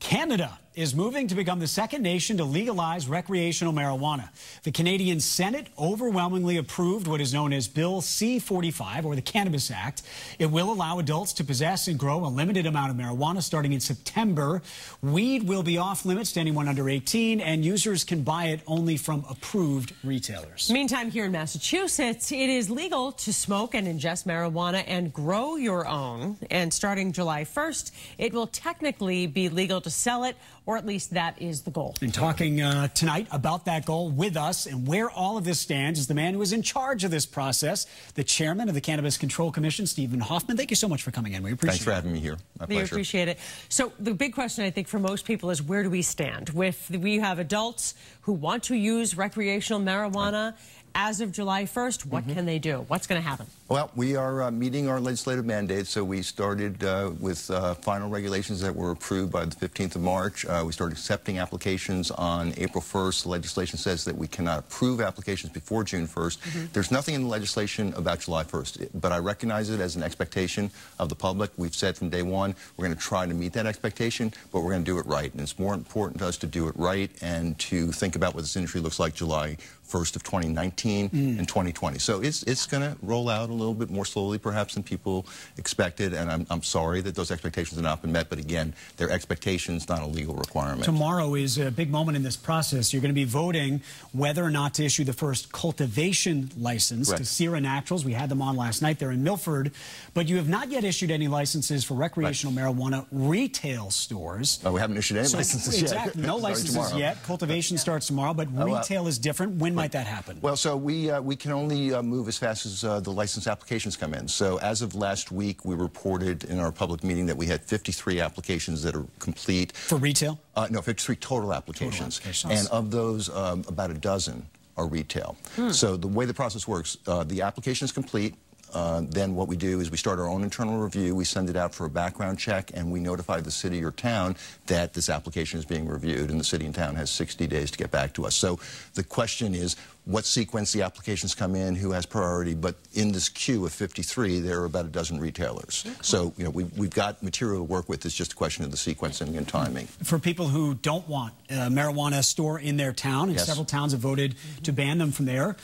Canada is moving to become the second nation to legalize recreational marijuana. The Canadian Senate overwhelmingly approved what is known as Bill C-45, or the Cannabis Act. It will allow adults to possess and grow a limited amount of marijuana starting in September. Weed will be off limits to anyone under 18, and users can buy it only from approved retailers. Meantime, here in Massachusetts, it is legal to smoke and ingest marijuana and grow your own. And starting July 1st, it will technically be legal to sell it, or at least that is the goal. And talking tonight about that goal with us and where all of this stands is the man who is in charge of this process, the chairman of the Cannabis Control Commission, Stephen Hoffman. Thank you so much for coming in. We appreciate it. Thanks for having me here. My pleasure. We appreciate it. So the big question, I think, for most people is where do we stand? We have adults who want to use recreational marijuana. Right. As of July 1st, what can they do? What's going to happen? Well, we are meeting our legislative mandate, so we started with final regulations that were approved by the 15th of March. We started accepting applications on April 1st. The legislation says that we cannot approve applications before June 1st. There's nothing in the legislation about July 1st, but I recognize it as an expectation of the public. We've said from day one we're going to try to meet that expectation, but we're going to do it right. And it's more important to us to do it right and to think about what this industry looks like July 1st of 2019 and 2020. So it's going to roll out a little bit more slowly perhaps than people expected, and I'm sorry that those expectations have not been met, but again, they're expectations, not a legal requirement. Tomorrow is a big moment in this process. You're going to be voting whether or not to issue the first cultivation license to Sierra Naturals. We had them on last night. They're in Milford, but you have not yet issued any licenses for recreational marijuana retail stores. We haven't issued any licenses yet. Exactly, no licenses yet. Cultivation starts tomorrow, but retail is different. When might that happen? Well, so we can only move as fast as the license applications come in. So as of last week, we reported in our public meeting that we had 53 applications that are complete. For retail? No, 53 total applications. And of those, about a dozen are retail. So the way the process works, the application is complete. Then what we do is we start our own internal review, we send it out for a background check, and we notify the city or town that this application is being reviewed, and the city and town has 60 days to get back to us. So the question is what sequence the applications come in, who has priority, but in this queue of 53, there are about a dozen retailers. So, you know, we've got material to work with. It's just a question of the sequencing and timing. For people who don't want a marijuana store in their town, and several towns have voted to ban them from there,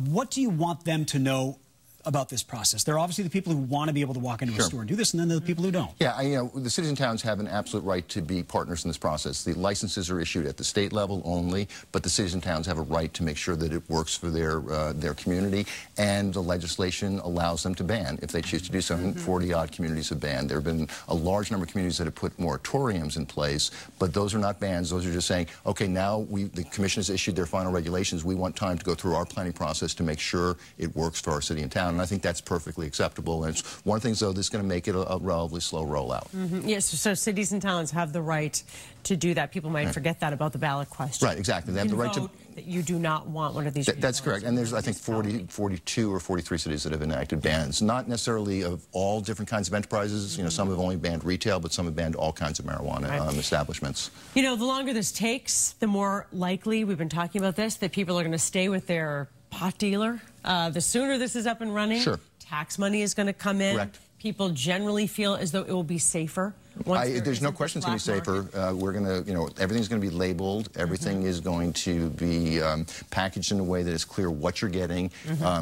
what do you want them to know about this process? There are obviously the people who want to be able to walk into a store and do this, and then there are the people who don't. Yeah, you know, the cities and towns have an absolute right to be partners in this process. The licenses are issued at the state level only, but the cities and towns have a right to make sure that it works for their community, and the legislation allows them to ban if they choose to do so. 40-odd communities have banned. There have been a large number of communities that have put moratoriums in place, but those are not bans. Those are just saying, okay, now the Commission has issued their final regulations. We want time to go through our planning process to make sure it works for our city and town. And I think that's perfectly acceptable. And it's one of the things, though, that's going to make it a relatively slow rollout. Yes, so cities and towns have the right to do that. People might forget that about the ballot question. Right, exactly. They have the right to... that you do not want one of these. That's correct. And there's, I think, 42 or 43 cities that have enacted bans. Not necessarily of all different kinds of enterprises. You know, some have only banned retail, but some have banned all kinds of marijuana establishments. You know, the longer this takes, the more likely, we've been talking about this, that people are going to stay with their pot dealer. The sooner this is up and running, tax money is going to come in. Correct. People generally feel as though it will be safer. There's no question it's going to be safer. We're going to, you know, everything's going to be labeled. Everything is going to be packaged in a way that is clear what you're getting,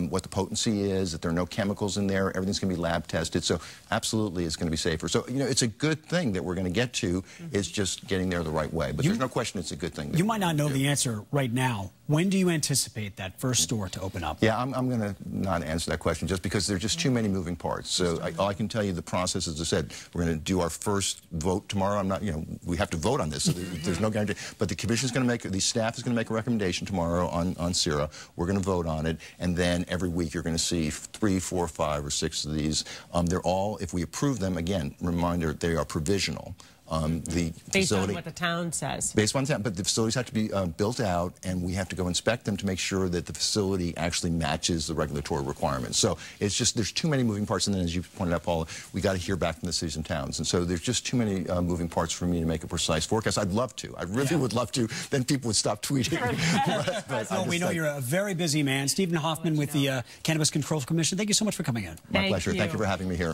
what the potency is, that there are no chemicals in there. Everything's going to be lab tested. So absolutely it's going to be safer. So, you know, it's a good thing that we're going to get to. It's just getting there the right way. But there's no question it's a good thing. You might not know the answer right now. When do you anticipate that first store to open up? Yeah, I'm going to not answer that question just because there's just too many moving parts. So all I can tell you, the process, as I said, we're going to do our first vote tomorrow. I'm not, you know, we have to vote on this, so there's no guarantee. But the commission is going to make, the staff is going to make a recommendation tomorrow on Sierra. We're going to vote on it, and then every week you're going to see 3, 4, 5, or 6 of these. They're all, if we approve them, again, reminder, they are provisional. Based on what the town says. Based on the town, but the facilities have to be built out, and we have to go inspect them to make sure that the facility actually matches the regulatory requirements. So it's just, there's too many moving parts, and then as you pointed out, Paula, we got to hear back from the cities and towns, and so there's just too many moving parts for me to make a precise forecast. I'd love to. I really would love to. Then people would stop tweeting. Well, we know you're a very busy man. Stephen Hoffman with the Cannabis Control Commission. Thank you so much for coming in. My pleasure. Thank you for having me here.